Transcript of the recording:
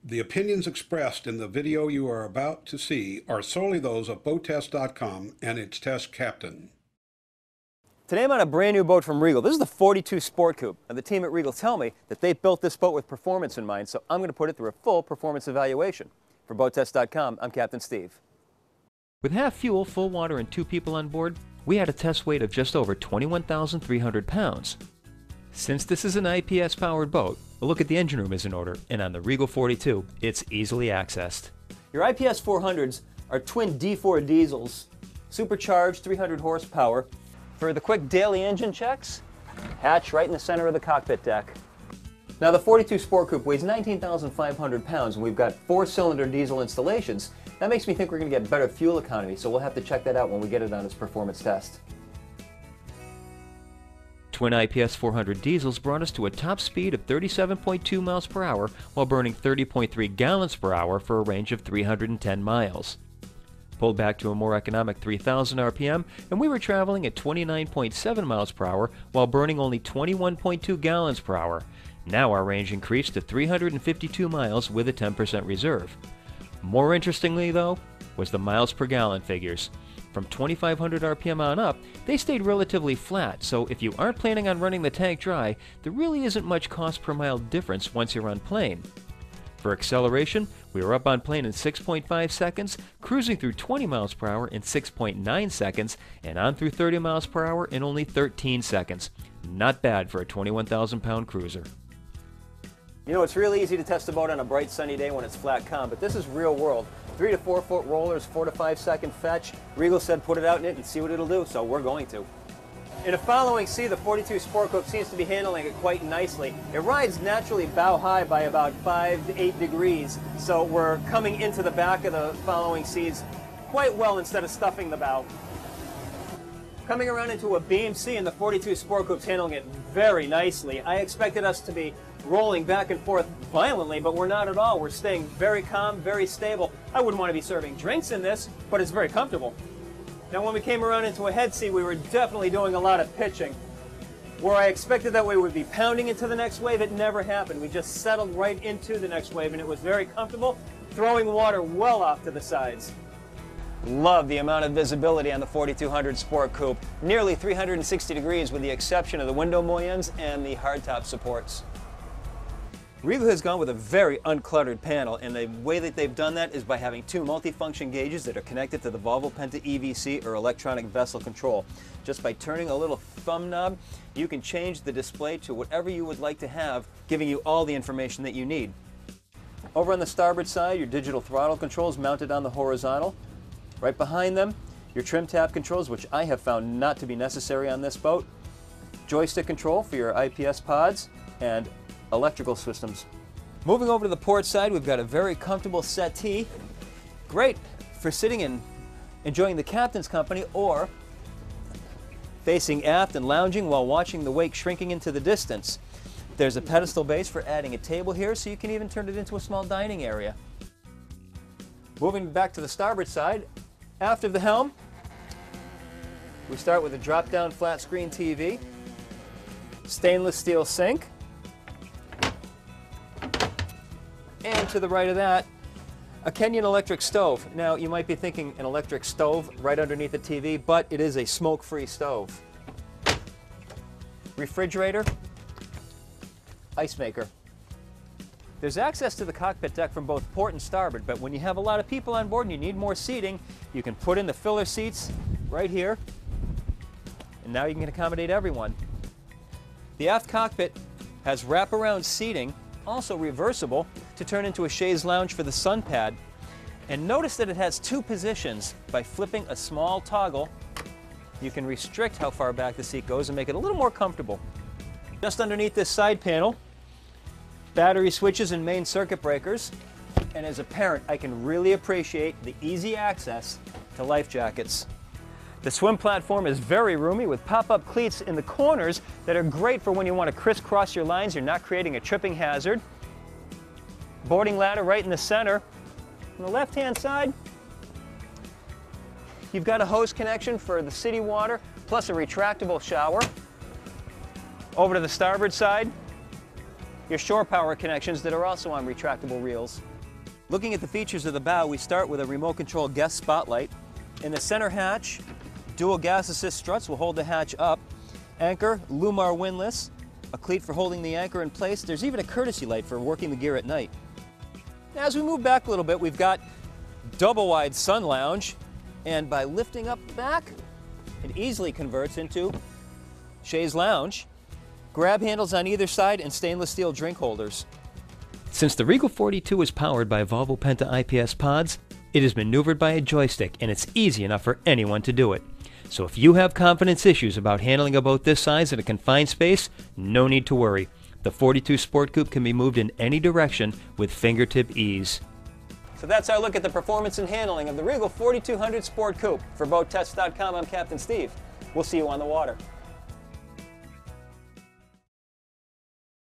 The opinions expressed in the video you are about to see are solely those of BoatTest.com and its test captain. Today I'm on a brand new boat from Regal. This is the 42 Sport Coupe, and the team at Regal tell me that they built this boat with performance in mind, so I'm going to put it through a full performance evaluation. For BoatTest.com, I'm Captain Steve. With half fuel, full water, and 2 people on board, we had a test weight of just over 21,300 pounds. Since this is an IPS-powered boat, a look at the engine room is in order, and on the Regal 42, it's easily accessed. Your IPS 400s are twin D4 diesels, supercharged 300 horsepower. For the quick daily engine checks, hatch right in the center of the cockpit deck. Now the 42 Sport Coupe weighs 19,500 pounds, and we've got 4-cylinder diesel installations. That makes me think we're going to get better fuel economy, so we'll have to check that out when we get it on its performance test. Twin IPS 400 diesels brought us to a top speed of 37.2 miles per hour while burning 30.3 gallons per hour for a range of 310 miles. Pulled back to a more economic 3,000 RPM, and we were traveling at 29.7 miles per hour while burning only 21.2 gallons per hour. Now our range increased to 352 miles with a 10% reserve. More interestingly, though, was the miles per gallon figures. From 2,500 RPM on up, they stayed relatively flat, so if you aren't planning on running the tank dry, there really isn't much cost per mile difference once you're on plane. For acceleration, we were up on plane in 6.5 seconds, cruising through 20 miles per hour in 6.9 seconds, and on through 30 miles per hour in only 13 seconds. Not bad for a 21,000-pound cruiser. You know, it's really easy to test a boat on a bright sunny day when it's flat calm, but this is real world. 3 to 4 foot rollers, 4 to 5 second fetch. Regal said put it out in it and see what it'll do, so we're going to. In a following sea, the 42 Sport Coupe seems to be handling it quite nicely. It rides naturally bow high by about 5 to 8 degrees, so we're coming into the back of the following seas quite well instead of stuffing the bow. Coming around into a beam sea, and the 42 Sport Coupe's handling it very nicely. I expected us to be rolling back and forth violently, but we're not at all. We're staying very calm, very stable. I wouldn't want to be serving drinks in this, but it's very comfortable. Now when we came around into a head sea, we were definitely doing a lot of pitching. Where I expected that we would be pounding into the next wave, it never happened. We just settled right into the next wave, and it was very comfortable, throwing water well off to the sides. Love the amount of visibility on the 4200 Sport Coupe. Nearly 360 degrees with the exception of the window mullions and the hardtop supports. Regal has gone with a very uncluttered panel, and the way that they've done that is by having 2 multifunction gauges that are connected to the Volvo Penta EVC or electronic vessel control. Just by turning a little thumb knob, you can change the display to whatever you would like to have, giving you all the information that you need. Over on the starboard side, your digital throttle controls mounted on the horizontal. Right behind them, your trim tab controls, which I have found not to be necessary on this boat. Joystick control for your IPS pods, and electrical systems. Moving over to the port side, we've got a very comfortable settee. Great for sitting and enjoying the captain's company, or facing aft and lounging while watching the wake shrinking into the distance. There's a pedestal base for adding a table here, so you can even turn it into a small dining area. Moving back to the starboard side, aft of the helm, we start with a drop-down flat screen TV, stainless steel sink, and to the right of that, a Kenyan electric stove. Now, you might be thinking an electric stove right underneath the TV, but it is a smoke-free stove. Refrigerator, ice maker. There's access to the cockpit deck from both port and starboard, but when you have a lot of people on board and you need more seating, you can put in the filler seats right here, and now you can accommodate everyone. The aft cockpit has wraparound seating, also reversible, to turn into a chaise lounge for the sun pad. And notice that it has 2 positions. By flipping a small toggle, you can restrict how far back the seat goes and make it a little more comfortable. Just underneath this side panel, battery switches and main circuit breakers. And as a parent, I can really appreciate the easy access to life jackets. The swim platform is very roomy with pop-up cleats in the corners that are great for when you want to crisscross your lines. You're not creating a tripping hazard. Boarding ladder right in the center. On the left-hand side, you've got a hose connection for the city water, plus a retractable shower. Over to the starboard side, your shore power connections that are also on retractable reels. Looking at the features of the bow, we start with a remote control guest spotlight. In the center hatch, dual gas assist struts will hold the hatch up. Anchor, Lumar windlass, a cleat for holding the anchor in place. There's even a courtesy light for working the gear at night. Now, as we move back a little bit, we've got double wide sun lounge, and by lifting up the back, it easily converts into chaise lounge. Grab handles on either side and stainless steel drink holders. Since the Regal 42 is powered by Volvo Penta IPS pods, it is maneuvered by a joystick, and it's easy enough for anyone to do it. So if you have confidence issues about handling a boat this size in a confined space, no need to worry. The 42 Sport Coupe can be moved in any direction with fingertip ease. So that's our look at the performance and handling of the Regal 4200 Sport Coupe. For BoatTest.com, I'm Captain Steve. We'll see you on the water.